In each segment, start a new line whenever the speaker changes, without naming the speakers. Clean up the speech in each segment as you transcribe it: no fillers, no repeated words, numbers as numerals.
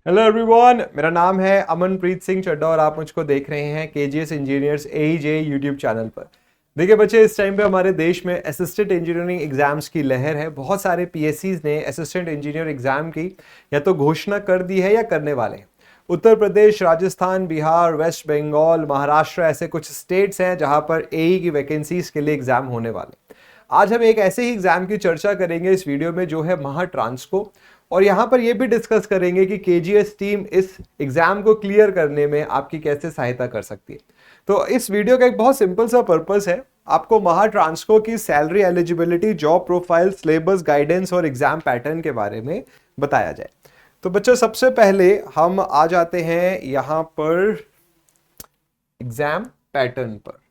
Hello everyone, मेरा नाम है अमनप्रीत सिंह चड्डा और आप मुझको देख रहे हैं केजीएस इंजीनियर्स एईजे यूट्यूब चैनल पर। देखिए बच्चे, इस टाइम पे हमारे देश में असिस्टेंट इंजीनियरिंग एग्जाम्स की लहर है। बहुत सारे पीएससीज ने असिस्टेंट इंजीनियर एग्जाम की या तो घोषणा कर दी है या करने वाले हैं। उत्तर प्रदेश, राजस्थान, बिहार, वेस्ट बंगाल, महाराष्ट्र ऐसे कुछ स्टेट्स हैं जहां पर एई की वैकेंसीज के लिए एग्जाम होने वाले। आज हम एक ऐसे ही एग्जाम की चर्चा करेंगे इस वीडियो में जो है महाट्रांसको, और यहाँ पर यह भी डिस्कस करेंगे कि केजीएस टीम इस एग्जाम को क्लियर करने में आपकी कैसे सहायता कर सकती है। तो इस वीडियो का एक बहुत सिंपल सा पर्पस है, आपको महाट्रांसको की salary eligibility, job profile, syllabus, guidance और एग्जाम पैटर्न के बारे में बताया जाए। तो बच्चों, सबसे पहले हम आ जाते हैं यहाँ पर एग्जाम पैटर्न पर।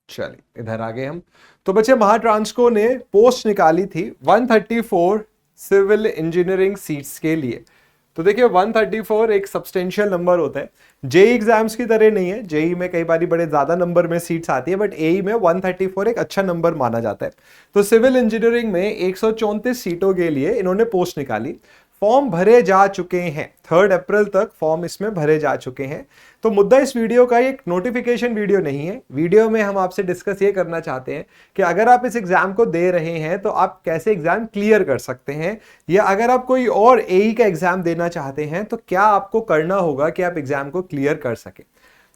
चलिए इधर आ गए हम। तो बच्चे, महाट्रांसको ने पोस्ट निकाली थी 134 सिविल इंजीनियरिंग सीट्स के लिए। तो देखिए 134 एक सब्सटेंशियल नंबर होता है। जेई एग्जाम्स की तरह नहीं है, जेई में कई बार बड़े ज्यादा नंबर में सीट्स आती है, बट एई में 134 एक अच्छा नंबर माना जाता है। तो सिविल इंजीनियरिंग में 134 सीटों के लिए इन्होंने पोस्ट निकाली। फॉर्म भरे जा चुके हैं, 3 अप्रैल तक फॉर्म इसमें भरे जा चुके हैं। तो मुद्दा इस वीडियो का एक नोटिफिकेशन वीडियो नहीं है। वीडियो में हम आपसे डिस्कस ये करना चाहते हैं कि अगर आप इस एग्जाम को दे रहे हैं तो आप कैसे एग्जाम क्लियर कर सकते हैं, या अगर आप कोई और एई का एग्जाम देना चाहते हैं तो क्या आपको करना होगा कि आप एग्जाम को क्लियर कर सके।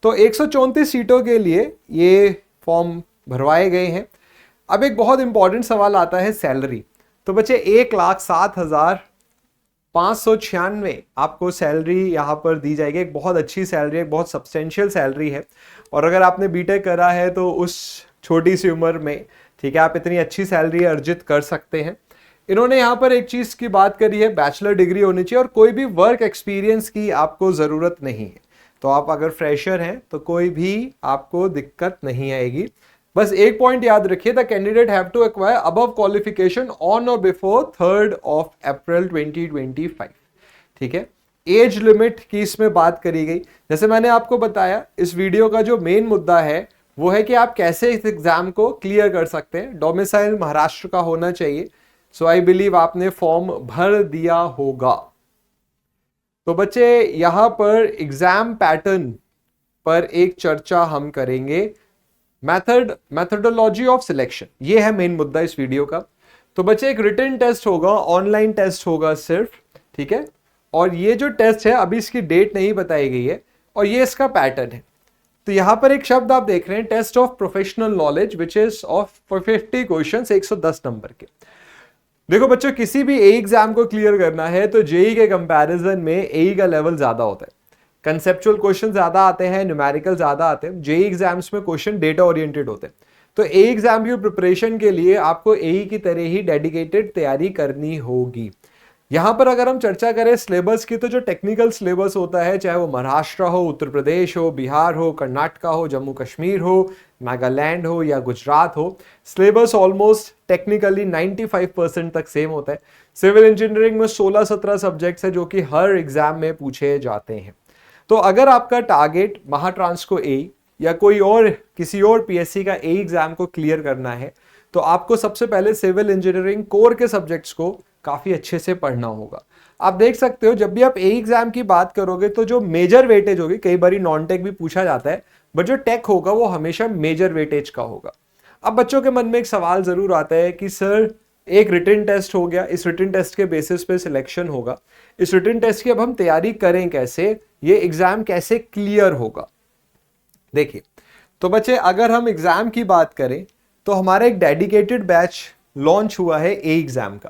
तो 134 सीटों के लिए ये फॉर्म भरवाए गए हैं। अब एक बहुत इंपॉर्टेंट सवाल आता है सैलरी। तो बच्चे, 1,07,596 आपको सैलरी यहाँ पर दी जाएगी। एक बहुत अच्छी सैलरी है, एक बहुत सब्सटेंशियल सैलरी है। और अगर आपने बीटेक करा है तो उस छोटी सी उम्र में, ठीक है, आप इतनी अच्छी सैलरी अर्जित कर सकते हैं। इन्होंने यहाँ पर एक चीज़ की बात करी है, बैचलर डिग्री होनी चाहिए और कोई भी वर्क एक्सपीरियंस की आपको ज़रूरत नहीं है। तो आप अगर फ्रेशर हैं तो कोई भी आपको दिक्कत नहीं आएगी। बस एक पॉइंट याद रखिए, the candidate have to acquire above qualification on or before 3 April 2025। ठीक है, एज लिमिट की इसमें बात करी गई। जैसे मैंने आपको बताया, इस वीडियो का जो मेन मुद्दा है वो है कि आप कैसे इस एग्जाम को क्लियर कर सकते हैं। डोमिसाइल महाराष्ट्र का होना चाहिए। सो आई बिलीव आपने फॉर्म भर दिया होगा। तो बच्चे, यहां पर एग्जाम पैटर्न पर एक चर्चा हम करेंगे। मैथडोलॉजी ऑफ सिलेक्शन, ये है मेन मुद्दा इस वीडियो का। तो बच्चे, एक रिटन टेस्ट होगा, ऑनलाइन टेस्ट होगा सिर्फ, ठीक है। और ये जो टेस्ट है अभी इसकी डेट नहीं बताई गई है और ये इसका पैटर्न है। तो यहां पर एक शब्द आप देख रहे हैं, test of professional knowledge, which is of 50 question, 110 number के। देखो बच्चों, किसी भी एई एग्जाम को क्लियर करना है तो जेई के कंपैरिजन में एई का लेवल ज्यादा होता है। कंसेप्चुअल क्वेश्चन ज्यादा आते हैं, न्यूमेरिकल ज्यादा आते हैं। जेई एग्जाम्स में क्वेश्चन डेटा ओरिएंटेड होते हैं। तो एई एग्जाम की प्रिपरेशन के लिए आपको एई की तरह ही डेडिकेटेड तैयारी करनी होगी। यहां पर अगर हम चर्चा करें सिलेबस की, तो जो टेक्निकल सिलेबस होता है, चाहे वो महाराष्ट्र हो, उत्तर प्रदेश हो, बिहार हो, कर्नाटका हो, जम्मू कश्मीर हो, नागालैंड हो या गुजरात हो, सिलेबस ऑलमोस्ट टेक्निकली 95% तक सेम होता है। सिविल इंजीनियरिंग में 16-17 सब्जेक्ट्स है जो कि हर एग्जाम में पूछे जाते हैं। तो अगर आपका टारगेट महाट्रांसको एई या कोई और किसी और पीएससी का एई एग्जाम को क्लियर करना है तो आपको सबसे पहले सिविल इंजीनियरिंग कोर के सब्जेक्ट्स को काफी अच्छे से पढ़ना होगा। आप देख सकते हो, जब भी आप एई एग्जाम की बात करोगे तो जो मेजर वेटेज होगी, कई बार नॉन टेक भी पूछा जाता है, बट जो टेक होगा वो हमेशा मेजर वेटेज का होगा। अब बच्चों के मन में एक सवाल जरूर आता है कि सर, एक रिटन टेस्ट हो गया, इस रिटन टेस्ट के बेसिस पे सिलेक्शन होगा, इस रिटन टेस्ट की अब हम तैयारी करें कैसे, ये एग्जाम कैसे क्लियर होगा। देखिए, तो बच्चे, अगर हम एग्जाम की बात करें तो हमारा एक डेडिकेटेड बैच लॉन्च हुआ है एई एग्जाम का।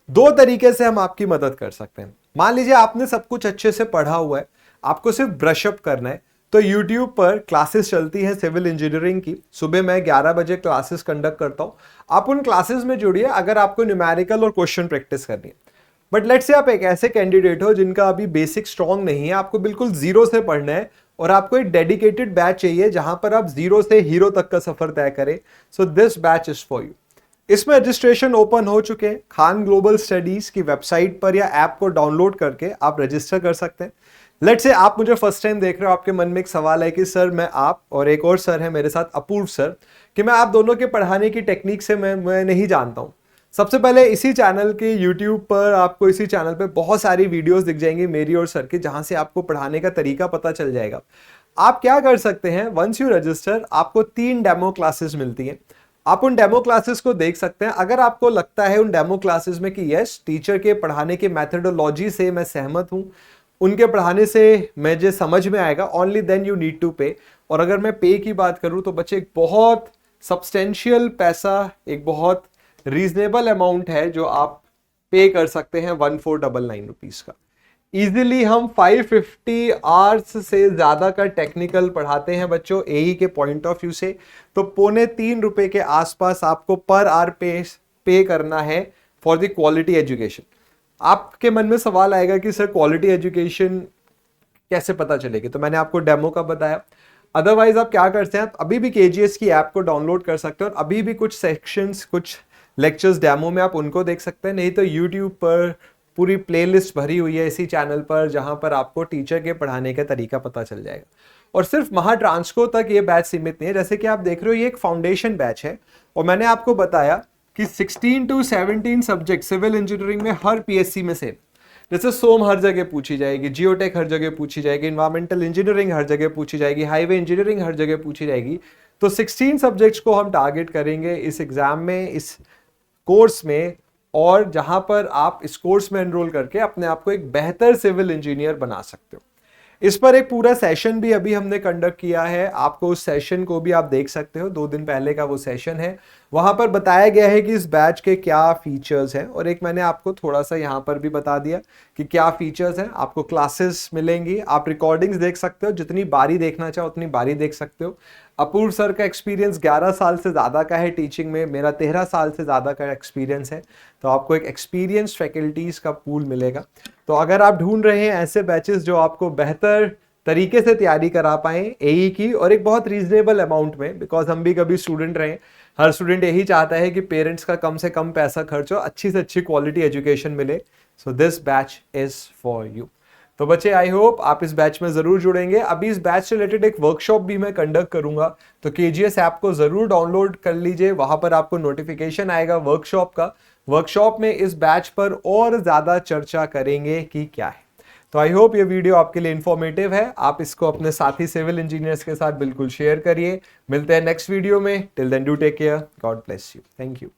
2 तरीके से हम आपकी मदद कर सकते हैं। मान लीजिए आपने सब कुछ अच्छे से पढ़ा हुआ है, आपको सिर्फ ब्रश अप करना है। तो YouTube पर क्लासेस चलती है सिविल इंजीनियरिंग की। सुबह मैं 11 बजे क्लासेस कंडक्ट करता हूं। आप उन क्लासेस में जुड़िए अगर आपको न्यूमेरिकल और क्वेश्चन प्रैक्टिस करनी है। बट लेट्स से आप एक ऐसे कैंडिडेट हो जिनका अभी बेसिक स्ट्रांग नहीं है, आपको बिल्कुल जीरो से पढ़ना है और आपको एक डेडिकेटेड बैच चाहिए जहां पर आप जीरो से हीरो तक का सफर तय करें। So this batch is for you. इसमें रजिस्ट्रेशन ओपन हो चुके हैं। खान ग्लोबल स्टडीज की वेबसाइट पर या ऐप को डाउनलोड करके आप रजिस्टर कर सकते हैं। लेट्स से आप मुझे फर्स्ट टाइम देख रहे हो, आपके मन में एक सवाल है कि सर, मैं आप और एक और सर है मेरे साथ, अपूर्व सर, कि मैं आप दोनों के पढ़ाने की टेक्निक से मैं नहीं जानता हूं। सबसे पहले इसी चैनल के YouTube पर आपको इसी चैनल पे बहुत सारी वीडियोस दिख जाएंगी मेरी और सर की, जहां से आपको पढ़ाने का तरीका पता चल जाएगा। आप क्या कर सकते हैं, वंस यू रजिस्टर आपको 3 डेमो क्लासेस मिलती हैं। आप उन डेमो क्लासेस को देख सकते हैं। अगर आपको लगता है उन डेमो क्लासेस में कि यस टीचर के पढ़ाने की मेथडोलॉजी से मैं सहमत हूं, उनके पढ़ाने से मुझे समझ में आएगा, only then you need to pay. और अगर मैं पे की बात करूं तो बच्चे एक बहुत सब्सटेंशियल पैसा, एक बहुत रीजनेबल अमाउंट है जो आप पे कर सकते हैं 1499 रुपीज का। इजीली हम 550 आवर्स से ज्यादा का टेक्निकल पढ़ाते हैं बच्चों एई के पॉइंट ऑफ व्यू से। तो ₹3.25 के आसपास आपको पर आवर पे करना है फॉर द क्वालिटी एजुकेशन। आपके मन में सवाल आएगा कि सर क्वालिटी एजुकेशन कैसे पता चलेगी, तो मैंने आपको डेमो का बताया। अदरवाइज आप क्या करते हैं, अभी भी केजीएस की ऐप को डाउनलोड कर सकते हो और अभी भी कुछ सेक्शंस, कुछ लेक्चर्स डेमो में आप उनको देख सकते हैं। नहीं तो यूट्यूब पर पूरी प्लेलिस्ट भरी हुई है इसी चैनल पर, जहां पर आपको टीचर के पढ़ाने का तरीका पता चल जाएगा। और सिर्फ महाट्रांसको तक ये बैच सीमित नहीं है, जैसे कि आप देख रहे हो ये एक फाउंडेशन बैच है। और मैंने आपको बताया कि 16 to 17 सब्जेक्ट सिविल इंजीनियरिंग में हर पीएससी में से, जैसे सोम हर जगह पूछी जाएगी, जियोटेक हर जगह पूछी जाएगी, इन्वायरमेंटल इंजीनियरिंग हर जगह पूछी जाएगी, हाईवे इंजीनियरिंग हर जगह पूछी जाएगी। तो 16 सब्जेक्ट्स को हम टारगेट करेंगे इस एग्जाम में, इस कोर्स में, और जहां पर आप इस कोर्स में एनरोल करके अपने आप को एक बेहतर सिविल इंजीनियर बना सकते हो। इस पर एक पूरा सेशन भी अभी हमने कंडक्ट किया है, आपको उस सेशन को भी आप देख सकते हो, 2 दिन पहले का वो सेशन है। वहां पर बताया गया है कि इस बैच के क्या फीचर्स हैं, और एक मैंने आपको थोड़ा सा यहाँ पर भी बता दिया कि क्या फीचर्स हैं। आपको क्लासेस मिलेंगी, आप रिकॉर्डिंग्स देख सकते हो, जितनी बारी देखना चाहो उतनी बारी देख सकते हो। अपूर्व सर का एक्सपीरियंस 11 साल से ज़्यादा का है टीचिंग में, मेरा 13 साल से ज़्यादा का एक्सपीरियंस है। तो आपको एक एक्सपीरियंस फैकल्टीज़ का पूल मिलेगा। तो अगर आप ढूंढ रहे हैं ऐसे बैचेस जो आपको बेहतर तरीके से तैयारी करा पाएं एई की, और एक बहुत रीजनेबल अमाउंट में, बिकॉज हम भी कभी स्टूडेंट रहे, हर स्टूडेंट यही चाहता है कि पेरेंट्स का कम से कम पैसा खर्च हो, अच्छी से अच्छी क्वालिटी एजुकेशन मिले। So this batch is for you. तो बच्चे आई होप आप इस बैच में जरूर जुड़ेंगे। अभी इस बैच से रिलेटेड एक वर्कशॉप भी मैं कंडक्ट करूंगा, तो केजीएस ऐप को जरूर डाउनलोड कर लीजिए, वहां पर आपको नोटिफिकेशन आएगा वर्कशॉप का। वर्कशॉप में इस बैच पर और ज्यादा चर्चा करेंगे कि क्या है। तो आई होप ये वीडियो आपके लिए इंफॉर्मेटिव है, आप इसको अपने साथी सिविल इंजीनियर्स के साथ बिल्कुल शेयर करिए। मिलते हैं नेक्स्ट वीडियो में, till then do take care, God bless you, thank you.